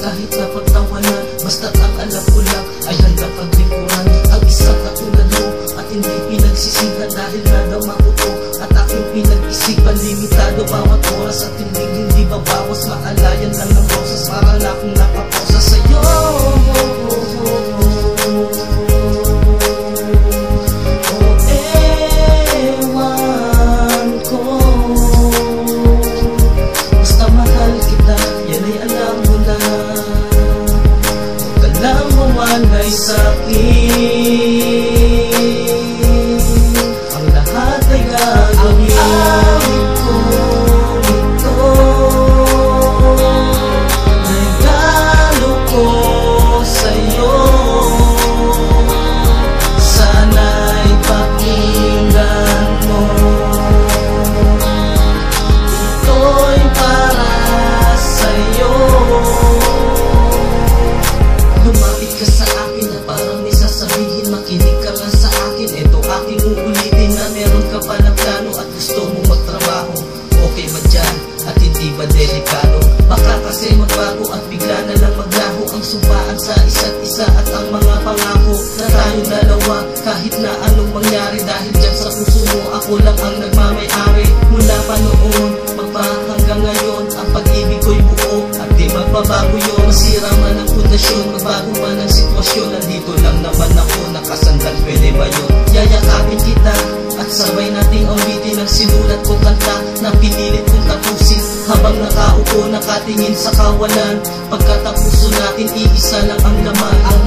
kahit na pagtawanan. Basta't ang alam ko lang ay handang paglikuran ang isang katulad mo at hindi pinagsisihan dahil nadama ko to at aking pinag-isipan. Limitado bawat oras at hindi babawas. Maalayan lang ng rosas para na akong nakaposa sa'yo. Mawalay sa'kin, ang lahat ay gagawin. Awit ko ito, regalo ko sa'yo. Sana'y pakinggan mo, ito'y para sa'yo. Lumapit ka sa akin na parang may sasabihin, makinig ka lang sa akin. Ito aking uulitin na meron ka palang plano at gusto mo magtrabaho. Okay ba dyan? At hindi ba delikado? Baka kasi magbago at bigla na lang maglaho ang sumpaan sa isa't isa at ang mga pangako na tayong dalawa kahit na anong mangyari. Dahil dyan sa puso mo ako lang ang nagmamay-ari. Mula pa noon magpa hanggang ngayon ang pag-ibig ko'y buo at di magbabago yun. Masira man ang pundasyon, magbago man ang sitwasyon, nandito lang naman ako nakasandal. Pwede ba yun? Yayakapin kita at sabay nating awitin ang sinulat kong kanta na pinilit kong tapusin habang nakaupo nakatingin sa kawalan. Pagkatapuso natin iisa lang ang laman. Ang